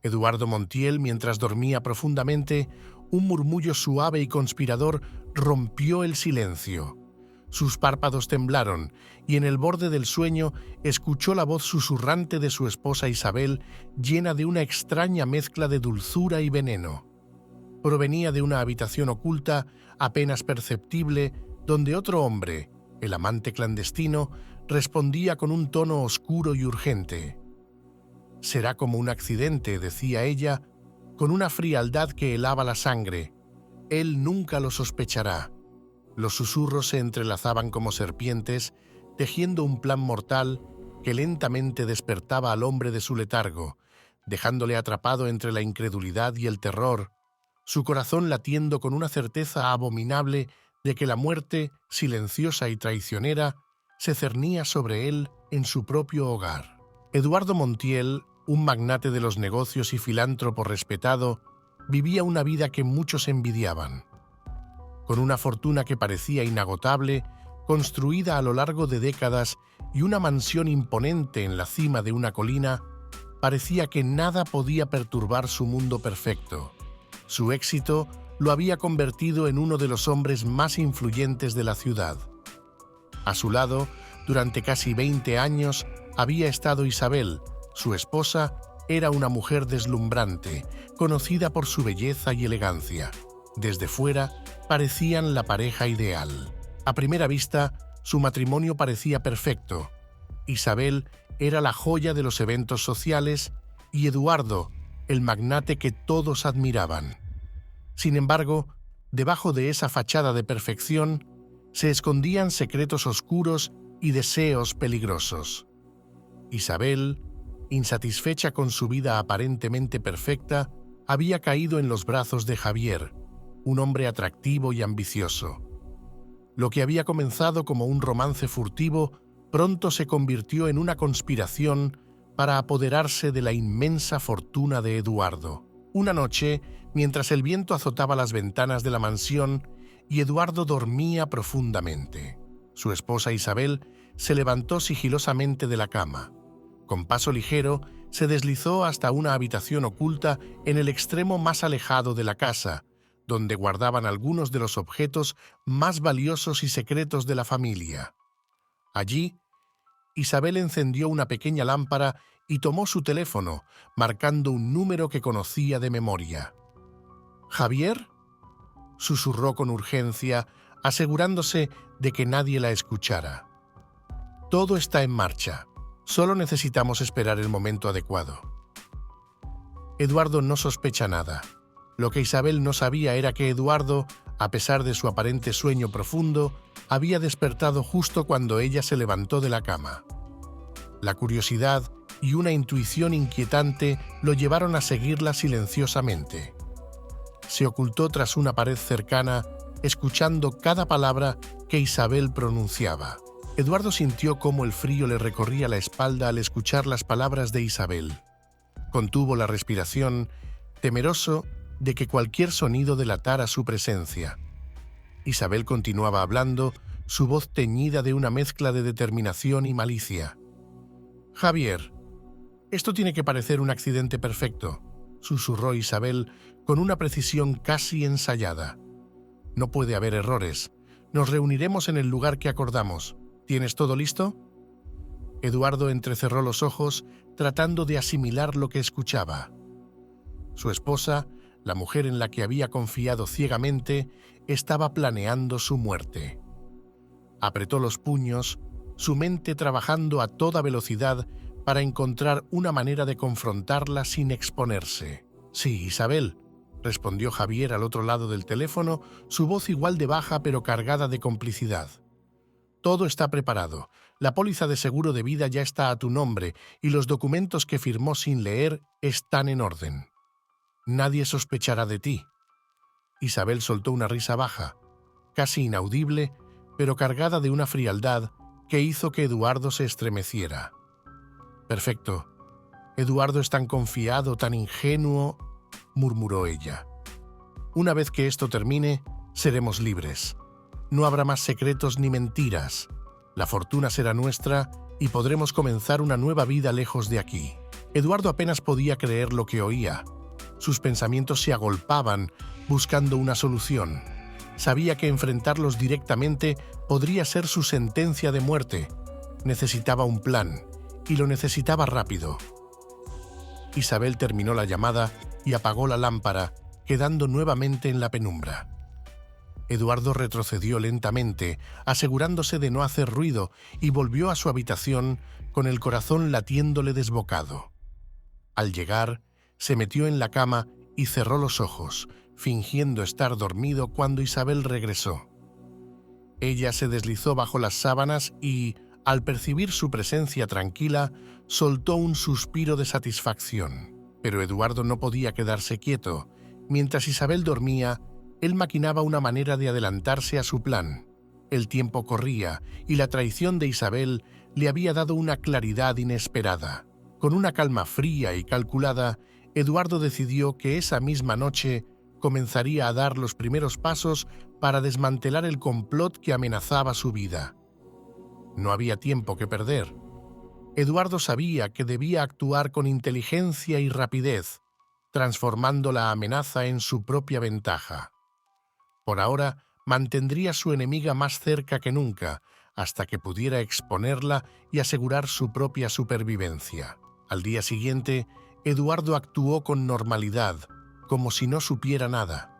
Eduardo Montiel, mientras dormía profundamente, un murmullo suave y conspirador rompió el silencio. Sus párpados temblaron y en el borde del sueño escuchó la voz susurrante de su esposa Isabel, llena de una extraña mezcla de dulzura y veneno. Provenía de una habitación oculta, apenas perceptible, donde otro hombre, el amante clandestino, respondía con un tono oscuro y urgente. «Será como un accidente», decía ella, con una frialdad que helaba la sangre. «Él nunca lo sospechará». Los susurros se entrelazaban como serpientes, tejiendo un plan mortal que lentamente despertaba al hombre de su letargo, dejándole atrapado entre la incredulidad y el terror, su corazón latiendo con una certeza abominable de que la muerte, silenciosa y traicionera, se cernía sobre él en su propio hogar. Eduardo Montiel, un magnate de los negocios y filántropo respetado, vivía una vida que muchos envidiaban. Con una fortuna que parecía inagotable, construida a lo largo de décadas y una mansión imponente en la cima de una colina, parecía que nada podía perturbar su mundo perfecto. Su éxito lo había convertido en uno de los hombres más influyentes de la ciudad. A su lado, durante casi 20 años, había estado Isabel. Su esposa era una mujer deslumbrante, conocida por su belleza y elegancia. Desde fuera, parecían la pareja ideal. A primera vista, su matrimonio parecía perfecto. Isabel era la joya de los eventos sociales y Eduardo, el magnate que todos admiraban. Sin embargo, debajo de esa fachada de perfección, se escondían secretos oscuros y deseos peligrosos. Isabel, insatisfecha con su vida aparentemente perfecta, había caído en los brazos de Javier, un hombre atractivo y ambicioso. Lo que había comenzado como un romance furtivo pronto se convirtió en una conspiración para apoderarse de la inmensa fortuna de Eduardo. Una noche, mientras el viento azotaba las ventanas de la mansión y Eduardo dormía profundamente, su esposa Isabel se levantó sigilosamente de la cama. Con paso ligero, se deslizó hasta una habitación oculta en el extremo más alejado de la casa, donde guardaban algunos de los objetos más valiosos y secretos de la familia. Allí, Isabel encendió una pequeña lámpara y tomó su teléfono, marcando un número que conocía de memoria. «¿Javier?», susurró con urgencia, asegurándose de que nadie la escuchara. «Todo está en marcha. Solo necesitamos esperar el momento adecuado». Eduardo no sospecha nada. Lo que Isabel no sabía era que Eduardo, a pesar de su aparente sueño profundo, había despertado justo cuando ella se levantó de la cama. La curiosidad y una intuición inquietante lo llevaron a seguirla silenciosamente. Se ocultó tras una pared cercana, escuchando cada palabra que Isabel pronunciaba. Eduardo sintió cómo el frío le recorría la espalda al escuchar las palabras de Isabel. Contuvo la respiración, temeroso de que cualquier sonido delatara su presencia. Isabel continuaba hablando, su voz teñida de una mezcla de determinación y malicia. «Javier, esto tiene que parecer un accidente perfecto», susurró Isabel con una precisión casi ensayada. «No puede haber errores. Nos reuniremos en el lugar que acordamos. ¿Tienes todo listo?» Eduardo entrecerró los ojos, tratando de asimilar lo que escuchaba. Su esposa, la mujer en la que había confiado ciegamente, estaba planeando su muerte. Apretó los puños, su mente trabajando a toda velocidad para encontrar una manera de confrontarla sin exponerse. «Sí, Isabel», respondió Javier al otro lado del teléfono, su voz igual de baja pero cargada de complicidad. «Todo está preparado. La póliza de seguro de vida ya está a tu nombre y los documentos que firmó sin leer están en orden. Nadie sospechará de ti». Isabel soltó una risa baja, casi inaudible, pero cargada de una frialdad que hizo que Eduardo se estremeciera. «Perfecto. Eduardo es tan confiado, tan ingenuo», murmuró ella. «Una vez que esto termine, seremos libres. No habrá más secretos ni mentiras. La fortuna será nuestra y podremos comenzar una nueva vida lejos de aquí». Eduardo apenas podía creer lo que oía. Sus pensamientos se agolpaban buscando una solución. Sabía que enfrentarlos directamente podría ser su sentencia de muerte. Necesitaba un plan, y lo necesitaba rápido. Isabel terminó la llamada y apagó la lámpara, quedando nuevamente en la penumbra. Eduardo retrocedió lentamente, asegurándose de no hacer ruido, y volvió a su habitación con el corazón latiéndole desbocado. Al llegar, se metió en la cama y cerró los ojos, fingiendo estar dormido cuando Isabel regresó. Ella se deslizó bajo las sábanas y, al percibir su presencia tranquila, soltó un suspiro de satisfacción. Pero Eduardo no podía quedarse quieto. Mientras Isabel dormía, él maquinaba una manera de adelantarse a su plan. El tiempo corría y la traición de Isabel le había dado una claridad inesperada. Con una calma fría y calculada, Eduardo decidió que esa misma noche comenzaría a dar los primeros pasos para desmantelar el complot que amenazaba su vida. No había tiempo que perder. Eduardo sabía que debía actuar con inteligencia y rapidez, transformando la amenaza en su propia ventaja. Por ahora, mantendría a su enemiga más cerca que nunca, hasta que pudiera exponerla y asegurar su propia supervivencia. Al día siguiente, Eduardo actuó con normalidad, como si no supiera nada.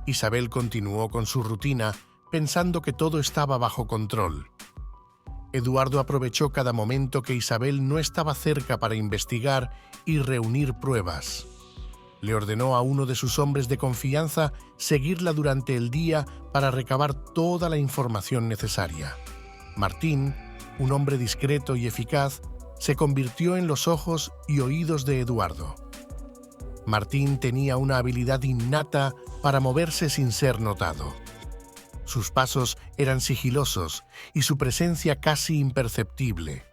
Isabel continuó con su rutina, pensando que todo estaba bajo control. Eduardo aprovechó cada momento que Isabel no estaba cerca para investigar y reunir pruebas. Le ordenó a uno de sus hombres de confianza seguirla durante el día para recabar toda la información necesaria. Martín, un hombre discreto y eficaz, se convirtió en los ojos y oídos de Eduardo. Martín tenía una habilidad innata para moverse sin ser notado. Sus pasos eran sigilosos y su presencia casi imperceptible.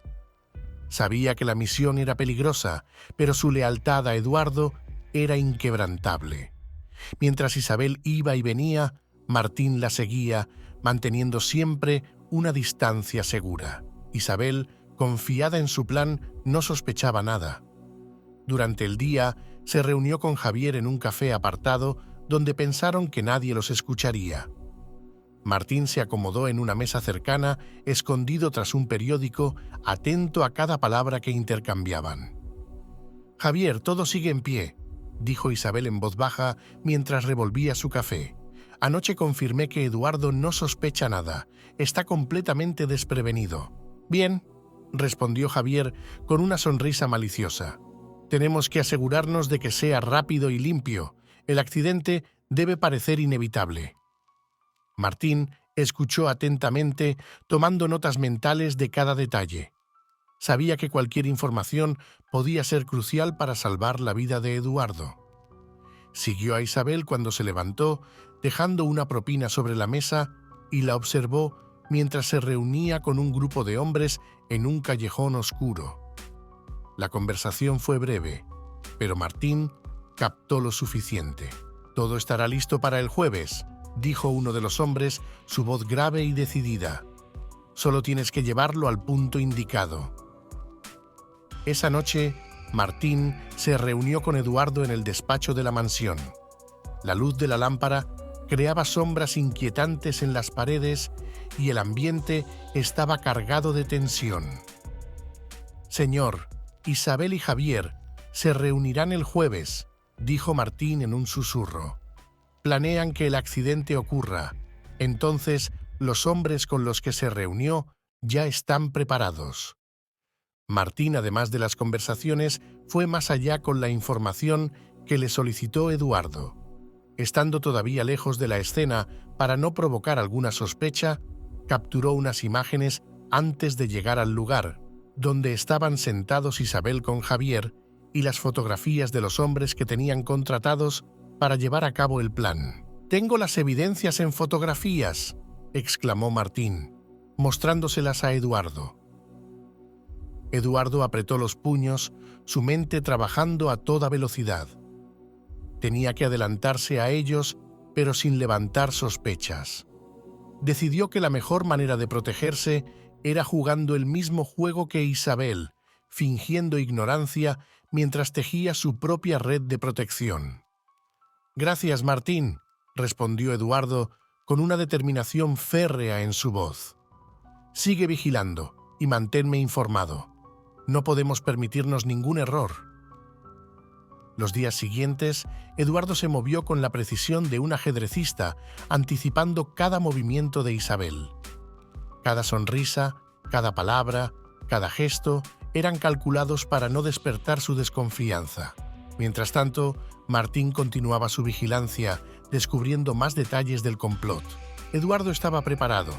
Sabía que la misión era peligrosa, pero su lealtad a Eduardo era inquebrantable. Mientras Isabel iba y venía, Martín la seguía, manteniendo siempre una distancia segura. Isabel, confiada en su plan, no sospechaba nada. Durante el día, se reunió con Javier en un café apartado donde pensaron que nadie los escucharía. Martín se acomodó en una mesa cercana, escondido tras un periódico, atento a cada palabra que intercambiaban. «Javier, todo sigue en pie», dijo Isabel en voz baja mientras revolvía su café. «Anoche confirmé que Eduardo no sospecha nada, está completamente desprevenido». «Bien», respondió Javier con una sonrisa maliciosa. «Tenemos que asegurarnos de que sea rápido y limpio. El accidente debe parecer inevitable». Martín escuchó atentamente, tomando notas mentales de cada detalle. Sabía que cualquier información podía ser crucial para salvar la vida de Eduardo. Siguió a Isabel cuando se levantó, dejando una propina sobre la mesa, y la observó mientras se reunía con un grupo de hombres en un callejón oscuro. La conversación fue breve, pero Martín captó lo suficiente. «Todo estará listo para el jueves», dijo uno de los hombres, su voz grave y decidida. «Solo tienes que llevarlo al punto indicado». Esa noche, Martín se reunió con Eduardo en el despacho de la mansión. La luz de la lámpara creaba sombras inquietantes en las paredes y el ambiente estaba cargado de tensión. «Señor, Isabel y Javier se reunirán el jueves», dijo Martín en un susurro. «Planean que el accidente ocurra. Entonces, los hombres con los que se reunió ya están preparados». Martín, además de las conversaciones, fue más allá con la información que le solicitó Eduardo. Estando todavía lejos de la escena para no provocar alguna sospecha, capturó unas imágenes antes de llegar al lugar, donde estaban sentados Isabel con Javier, y las fotografías de los hombres que tenían contratados para llevar a cabo el plan. «Tengo las evidencias en fotografías», exclamó Martín, mostrándoselas a Eduardo. Eduardo apretó los puños, su mente trabajando a toda velocidad. Tenía que adelantarse a ellos, pero sin levantar sospechas. Decidió que la mejor manera de protegerse era jugando el mismo juego que Isabel, fingiendo ignorancia mientras tejía su propia red de protección. «Gracias, Martín», respondió Eduardo con una determinación férrea en su voz. «Sigue vigilando y manténme informado. No podemos permitirnos ningún error». Los días siguientes, Eduardo se movió con la precisión de un ajedrecista, anticipando cada movimiento de Isabel. Cada sonrisa, cada palabra, cada gesto eran calculados para no despertar su desconfianza. Mientras tanto, Martín continuaba su vigilancia, descubriendo más detalles del complot. Eduardo estaba preparado.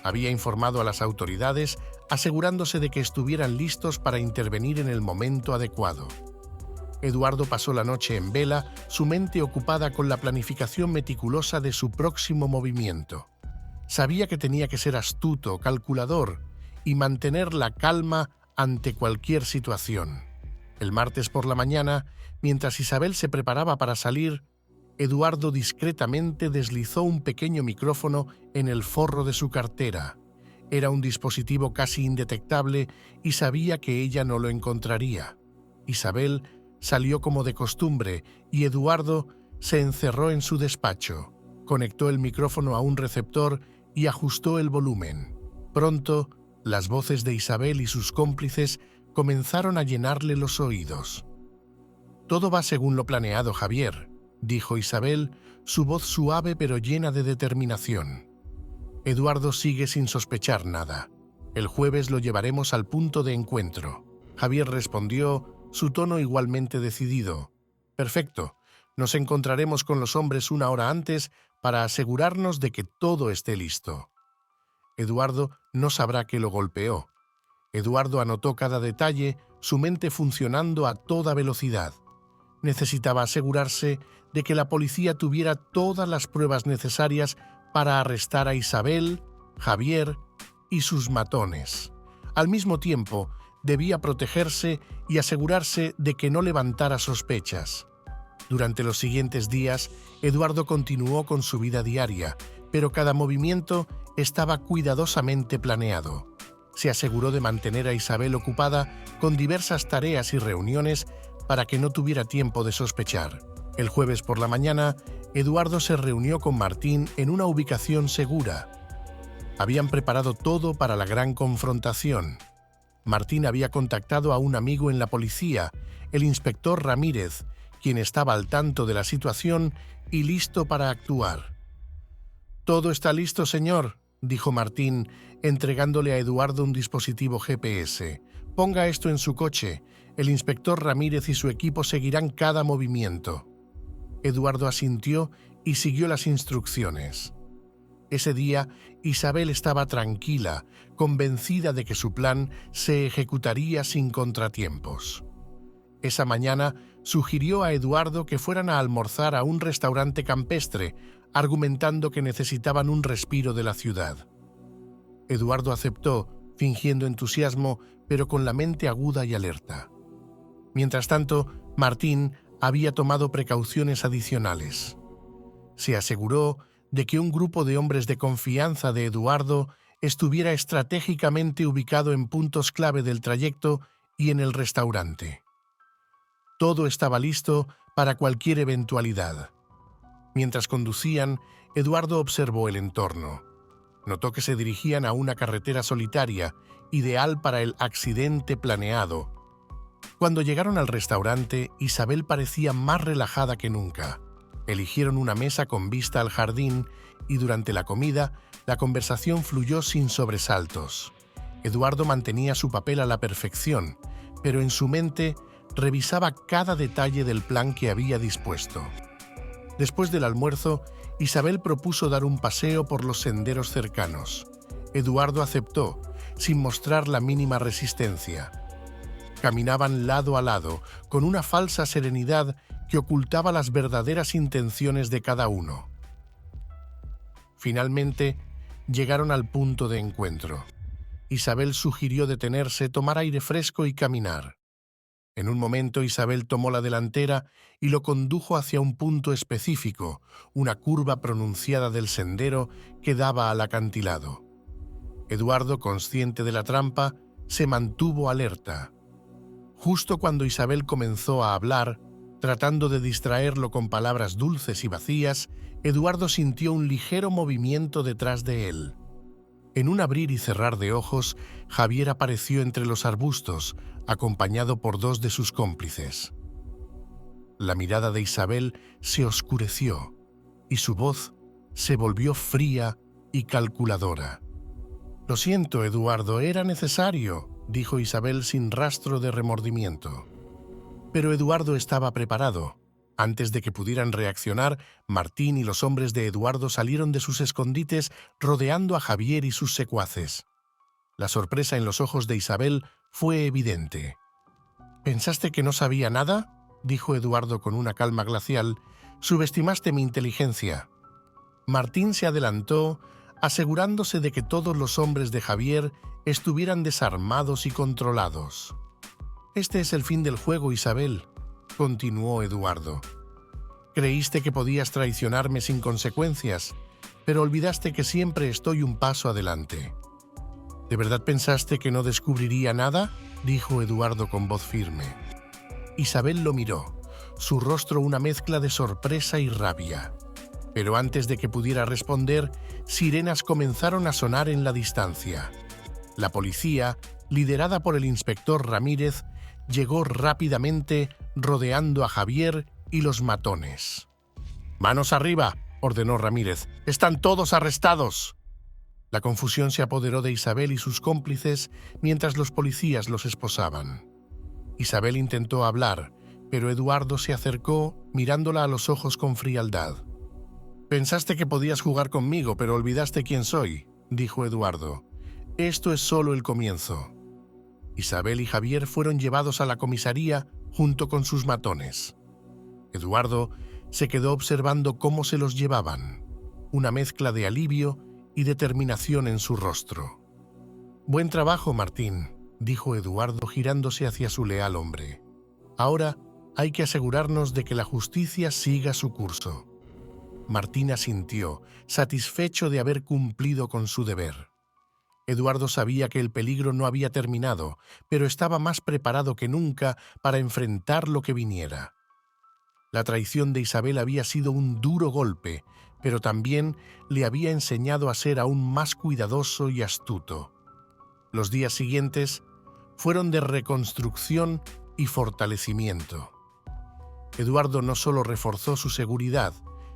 Había informado a las autoridades, asegurándose de que estuvieran listos para intervenir en el momento adecuado. Eduardo pasó la noche en vela, su mente ocupada con la planificación meticulosa de su próximo movimiento. Sabía que tenía que ser astuto, calculador y mantener la calma ante cualquier situación. El martes por la mañana, mientras Isabel se preparaba para salir, Eduardo discretamente deslizó un pequeño micrófono en el forro de su cartera. Era un dispositivo casi indetectable y sabía que ella no lo encontraría. Isabel salió como de costumbre y Eduardo se encerró en su despacho. Conectó el micrófono a un receptor y ajustó el volumen. Pronto, las voces de Isabel y sus cómplices comenzaron a llenarle los oídos. «Todo va según lo planeado, Javier», dijo Isabel, su voz suave pero llena de determinación. «Eduardo sigue sin sospechar nada. El jueves lo llevaremos al punto de encuentro». Javier respondió, su tono igualmente decidido. «Perfecto. Nos encontraremos con los hombres una hora antes para asegurarnos de que todo esté listo». Eduardo no sabrá que lo golpeó. Eduardo anotó cada detalle, su mente funcionando a toda velocidad. Necesitaba asegurarse de que la policía tuviera todas las pruebas necesarias para arrestar a Isabel, Javier y sus matones. Al mismo tiempo, debía protegerse y asegurarse de que no levantara sospechas. Durante los siguientes días, Eduardo continuó con su vida diaria, pero cada movimiento estaba cuidadosamente planeado. Se aseguró de mantener a Isabel ocupada con diversas tareas y reuniones para que no tuviera tiempo de sospechar. El jueves por la mañana, Eduardo se reunió con Martín en una ubicación segura. Habían preparado todo para la gran confrontación. Martín había contactado a un amigo en la policía, el inspector Ramírez, quien estaba al tanto de la situación y listo para actuar. «Todo está listo, señor», dijo Martín, entregándole a Eduardo un dispositivo GPS. «Ponga esto en su coche. El inspector Ramírez y su equipo seguirán cada movimiento». Eduardo asintió y siguió las instrucciones. Ese día, Isabel estaba tranquila, convencida de que su plan se ejecutaría sin contratiempos. Esa mañana sugirió a Eduardo que fueran a almorzar a un restaurante campestre, argumentando que necesitaban un respiro de la ciudad. Eduardo aceptó, fingiendo entusiasmo, pero con la mente aguda y alerta. Mientras tanto, Martín había tomado precauciones adicionales. Se aseguró de que un grupo de hombres de confianza de Eduardo estuviera estratégicamente ubicado en puntos clave del trayecto y en el restaurante. Todo estaba listo para cualquier eventualidad. Mientras conducían, Eduardo observó el entorno. Notó que se dirigían a una carretera solitaria, ideal para el accidente planeado. Cuando llegaron al restaurante, Isabel parecía más relajada que nunca. Eligieron una mesa con vista al jardín y durante la comida, la conversación fluyó sin sobresaltos. Eduardo mantenía su papel a la perfección, pero en su mente revisaba cada detalle del plan que había dispuesto. Después del almuerzo, Isabel propuso dar un paseo por los senderos cercanos. Eduardo aceptó, sin mostrar la mínima resistencia. Caminaban lado a lado, con una falsa serenidad que ocultaba las verdaderas intenciones de cada uno. Finalmente, llegaron al punto de encuentro. Isabel sugirió detenerse, tomar aire fresco y caminar. En un momento Isabel tomó la delantera y lo condujo hacia un punto específico, una curva pronunciada del sendero que daba al acantilado. Eduardo, consciente de la trampa, se mantuvo alerta. Justo cuando Isabel comenzó a hablar, tratando de distraerlo con palabras dulces y vacías, Eduardo sintió un ligero movimiento detrás de él. En un abrir y cerrar de ojos, Javier apareció entre los arbustos, acompañado por dos de sus cómplices. La mirada de Isabel se oscureció y su voz se volvió fría y calculadora. «Lo siento, Eduardo, era necesario», dijo Isabel sin rastro de remordimiento. Pero Eduardo estaba preparado. Antes de que pudieran reaccionar, Martín y los hombres de Eduardo salieron de sus escondites rodeando a Javier y sus secuaces. La sorpresa en los ojos de Isabel fue evidente. «¿Pensaste que no sabía nada?», dijo Eduardo con una calma glacial. «Subestimaste mi inteligencia». Martín se adelantó, asegurándose de que todos los hombres de Javier estuvieran desarmados y controlados. «Este es el fin del juego, Isabel», continuó Eduardo. «Creíste que podías traicionarme sin consecuencias, pero olvidaste que siempre estoy un paso adelante». «¿De verdad pensaste que no descubriría nada?», dijo Eduardo con voz firme. Isabel lo miró, su rostro una mezcla de sorpresa y rabia. Pero antes de que pudiera responder, sirenas comenzaron a sonar en la distancia. La policía, liderada por el inspector Ramírez, llegó rápidamente rodeando a Javier y los matones. «¡Manos arriba!», ordenó Ramírez. «¡Están todos arrestados!». La confusión se apoderó de Isabel y sus cómplices mientras los policías los esposaban. Isabel intentó hablar, pero Eduardo se acercó mirándola a los ojos con frialdad. «Pensaste que podías jugar conmigo, pero olvidaste quién soy», dijo Eduardo. «Esto es solo el comienzo». Isabel y Javier fueron llevados a la comisaría junto con sus matones. Eduardo se quedó observando cómo se los llevaban, una mezcla de alivio y determinación en su rostro. «Buen trabajo, Martín», dijo Eduardo girándose hacia su leal hombre. «Ahora hay que asegurarnos de que la justicia siga su curso». Martín asintió, satisfecho de haber cumplido con su deber. Eduardo sabía que el peligro no había terminado, pero estaba más preparado que nunca para enfrentar lo que viniera. La traición de Isabel había sido un duro golpe, pero también le había enseñado a ser aún más cuidadoso y astuto. Los días siguientes fueron de reconstrucción y fortalecimiento. Eduardo no solo reforzó su seguridad,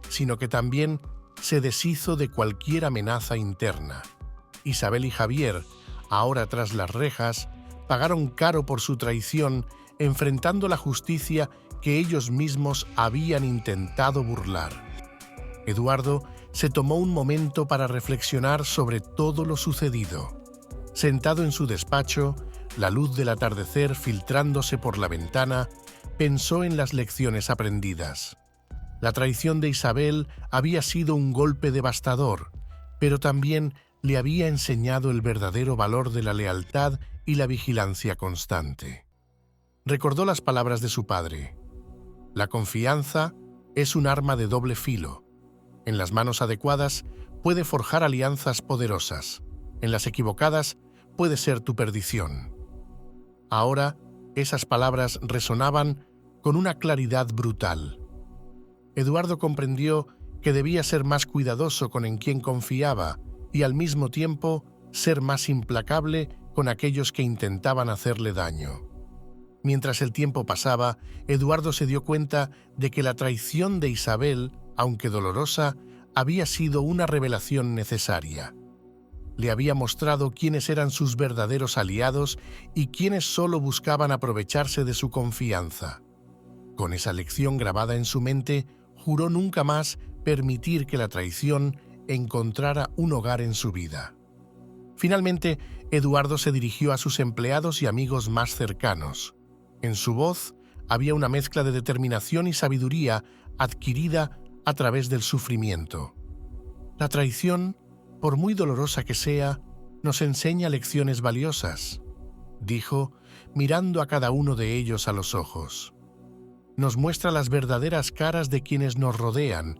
sino que también se deshizo de cualquier amenaza interna. Isabel y Javier, ahora tras las rejas, pagaron caro por su traición, enfrentando la justicia que ellos mismos habían intentado burlar. Eduardo se tomó un momento para reflexionar sobre todo lo sucedido. Sentado en su despacho, la luz del atardecer filtrándose por la ventana, pensó en las lecciones aprendidas. La traición de Isabel había sido un golpe devastador, pero también le había enseñado el verdadero valor de la lealtad y la vigilancia constante. Recordó las palabras de su padre. La confianza es un arma de doble filo. En las manos adecuadas puede forjar alianzas poderosas. En las equivocadas puede ser tu perdición. Ahora, esas palabras resonaban con una claridad brutal. Eduardo comprendió que debía ser más cuidadoso con en quien confiaba y al mismo tiempo ser más implacable con aquellos que intentaban hacerle daño. Mientras el tiempo pasaba, Eduardo se dio cuenta de que la traición de Isabel, aunque dolorosa, había sido una revelación necesaria. Le había mostrado quiénes eran sus verdaderos aliados y quiénes solo buscaban aprovecharse de su confianza. Con esa lección grabada en su mente, juró nunca más permitir que la traición encontrara un hogar en su vida. Finalmente, Eduardo se dirigió a sus empleados y amigos más cercanos. En su voz había una mezcla de determinación y sabiduría adquirida a través del sufrimiento. La traición, por muy dolorosa que sea, nos enseña lecciones valiosas, dijo, mirando a cada uno de ellos a los ojos. Nos muestra las verdaderas caras de quienes nos rodean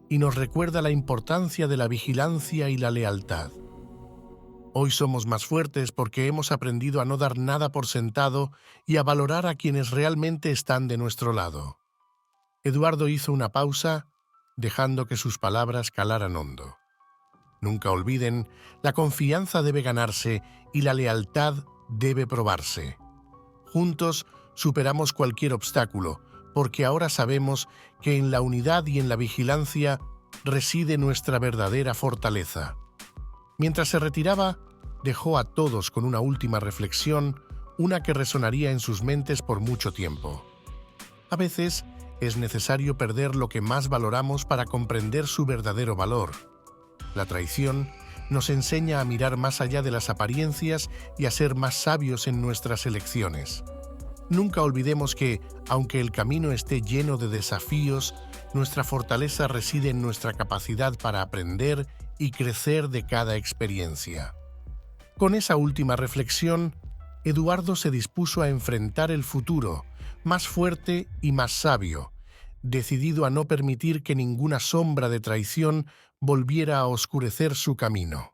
y nos recuerda la importancia de la vigilancia y la lealtad. Hoy somos más fuertes porque hemos aprendido a no dar nada por sentado y a valorar a quienes realmente están de nuestro lado. Eduardo hizo una pausa, dejando que sus palabras calaran hondo. Nunca olviden, la confianza debe ganarse y la lealtad debe probarse. Juntos superamos cualquier obstáculo, porque ahora sabemos que en la unidad y en la vigilancia reside nuestra verdadera fortaleza. Mientras se retiraba, dejó a todos con una última reflexión, una que resonaría en sus mentes por mucho tiempo. A veces es necesario perder lo que más valoramos para comprender su verdadero valor. La traición nos enseña a mirar más allá de las apariencias y a ser más sabios en nuestras elecciones. Nunca olvidemos que, aunque el camino esté lleno de desafíos, nuestra fortaleza reside en nuestra capacidad para aprender y crecer de cada experiencia. Con esa última reflexión, Eduardo se dispuso a enfrentar el futuro, más fuerte y más sabio, decidido a no permitir que ninguna sombra de traición volviera a oscurecer su camino.